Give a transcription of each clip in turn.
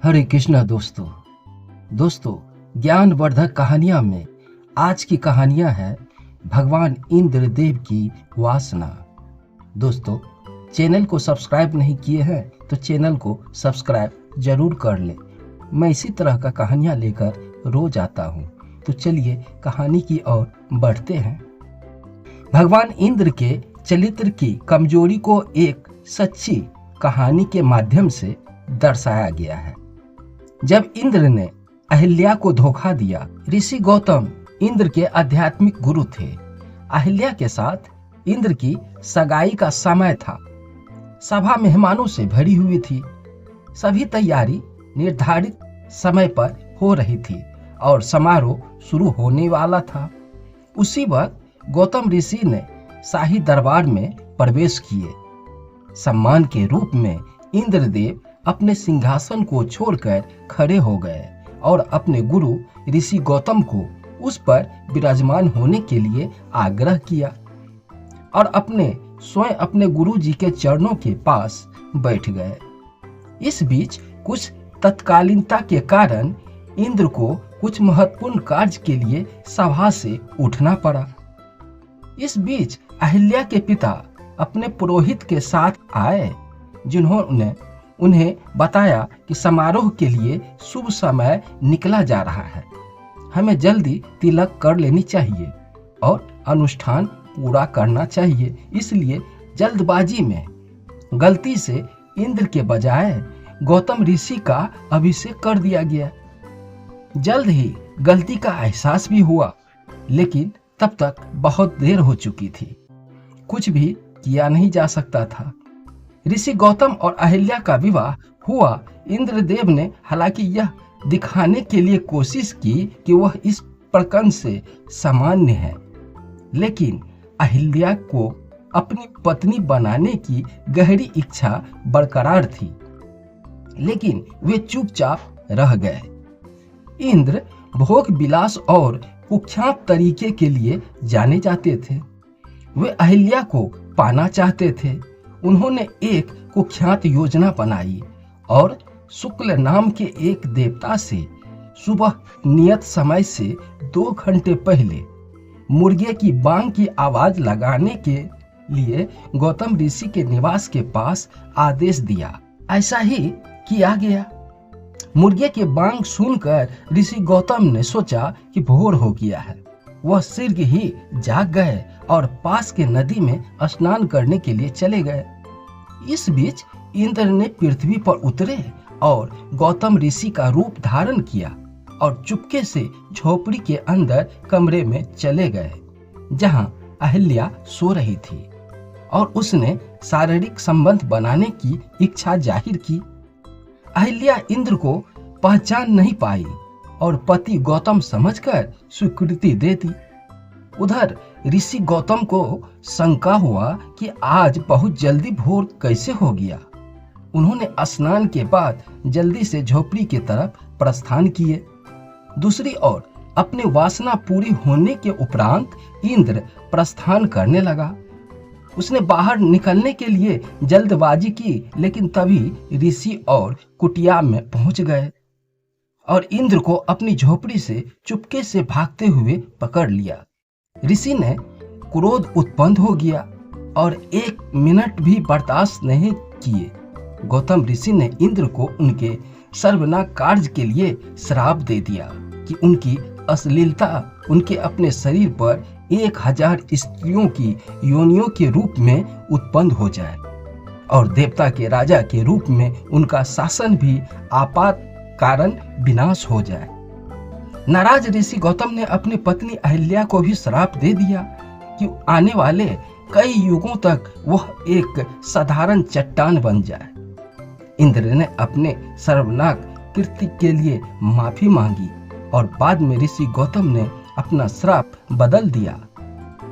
हरे कृष्णा दोस्तों ज्ञानवर्धक कहानियां में आज की कहानियां है भगवान इंद्रदेव की वासना। दोस्तों, चैनल को सब्सक्राइब नहीं किए हैं तो चैनल को सब्सक्राइब जरूर कर लें। मैं इसी तरह का कहानियां लेकर रोज आता हूं। तो चलिए कहानी की ओर बढ़ते हैं। भगवान इंद्र के चरित्र की कमजोरी को एक सच्ची कहानी के माध्यम से दर्शाया गया है। जब इंद्र ने अहिल्या को धोखा दिया, ऋषि गौतम इंद्र के आध्यात्मिक गुरु थे। अहिल्या के साथ इंद्र की सगाई का समय था। सभा मेहमानों से भरी हुई थी। सभी तैयारी निर्धारित समय पर हो रही थी और समारोह शुरू होने वाला था। उसी वक्त गौतम ऋषि ने शाही दरबार में प्रवेश किए। सम्मान के रूप में इंद्रदेव अपने सिंहासन को छोड़कर खड़े हो गए और अपने गुरु ऋषि गौतम को उस पर विराजमान होने के लिए आग्रह किया और स्वयं अपने गुरु जी के चरणों के पास बैठ गए। इस बीच कुछ तत्कालीनता के कारण इंद्र को कुछ महत्वपूर्ण कार्य के लिए सभा से उठना पड़ा। इस बीच अहिल्या के पिता अपने पुरोहित के साथ आए, जिन्होंने उन्हें बताया कि समारोह के लिए शुभ समय निकला जा रहा है। हमें जल्दी तिलक कर लेनी चाहिए और अनुष्ठान पूरा करना चाहिए। इसलिए जल्दबाजी में गलती से इंद्र के बजाय गौतम ऋषि का अभिषेक कर दिया गया। जल्द ही गलती का एहसास भी हुआ, लेकिन तब तक बहुत देर हो चुकी थी। कुछ भी किया नहीं जा सकता था। ऋषि गौतम और अहिल्या का विवाह हुआ। इंद्रदेव ने हालांकि यह दिखाने के लिए कोशिश की कि वह इस प्रकरण से सामान्य है, लेकिन अहिल्या को अपनी पत्नी बनाने की गहरी इच्छा बरकरार थी, लेकिन वे चुपचाप रह गए। इंद्र भोग विलास और कुख्यात तरीके के लिए जाने जाते थे। वे अहिल्या को पाना चाहते थे। उन्होंने एक कुख्यात योजना बनाई और शुक्ल नाम के एक देवता से सुबह नियत समय से 2 घंटे पहले मुर्गे की बांग की आवाज लगाने के लिए गौतम ऋषि के निवास के पास आदेश दिया। ऐसा ही किया गया। मुर्गे की बांग सुनकर ऋषि गौतम ने सोचा कि भोर हो गया है। वह शीघ्र ही जाग गए और पास के नदी में स्नान करने के लिए चले गए। इस बीच इंद्र ने पृथ्वी पर उतरे और गौतम ऋषि का रूप धारण किया और चुपके से झोपड़ी के अंदर कमरे में चले गए, जहां अहिल्या सो रही थी, और उसने शारीरिक संबंध बनाने की इच्छा जाहिर की। अहिल्या इंद्र को पहचान नहीं पाई और पति गौतम समझकर स्वीकृति दे दी। उधर ऋषि गौतम को शंका हुआ कि आज बहुत जल्दी भोर कैसे हो गया। उन्होंने स्नान के बाद जल्दी से झोपड़ी की तरफ प्रस्थान किए। दूसरी ओर अपनी वासना पूरी होने के उपरांत इंद्र प्रस्थान करने लगा। उसने बाहर निकलने के लिए जल्दबाजी की, लेकिन तभी ऋषि और कुटिया में पहुंच गए और इंद्र को अपनी झोपड़ी से चुपके से भागते हुए पकड़ लिया। ऋषि ने क्रोध उत्पन्न हो गया और 1 मिनट भी बर्दाश्त नहीं किए। गौतम ऋषि ने इंद्र को उनके सर्वनाश कार्य के लिए श्राप दे दिया कि उनकी अश्लीलता उनके अपने शरीर पर 1000 स्त्रियों की योनियों के रूप में उत्पन्न हो जाए और देवता के राजा के रूप में उनका शासन भी आपात कारण विनाश हो जाए। नाराज ऋषि गौतम ने अपनी पत्नी अहिल्या को भी श्राप दे दिया कि आने वाले कई युगों तक वह एक साधारण चट्टान बन जाए। इंद्र ने अपने सर्वनाश कृत्य के लिए माफी मांगी और बाद में ऋषि गौतम ने अपना श्राप बदल दिया।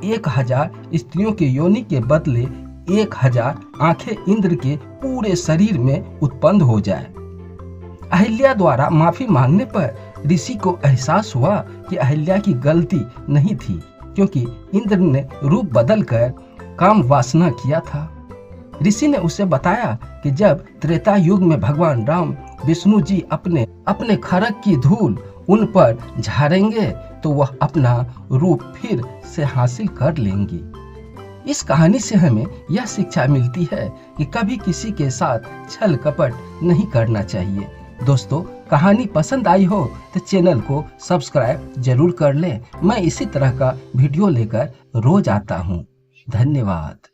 1000 स्त्रियों के योनि के बदले 1000 आंखें इंद्र के पूरे शरीर में उत्पन्न हो जाए। अहिल्या द्वारा माफी मांगने पर ऋषि को एहसास हुआ कि अहिल्या की गलती नहीं थी, क्योंकि इंद्र ने रूप बदलकर काम वासना किया था। ऋषि ने उसे बताया कि जब त्रेता युग में भगवान राम विष्णु जी अपने खड्ग की धूल उन पर झाड़ेंगे तो वह अपना रूप फिर से हासिल कर लेंगी। इस कहानी से हमें यह शिक्षा मिलती है कि कभी किसी के साथ छल कपट नहीं करना चाहिए। दोस्तों, कहानी पसंद आई हो तो चैनल को सब्सक्राइब जरूर कर लें। मैं इसी तरह का वीडियो लेकर रोज आता हूँ। धन्यवाद।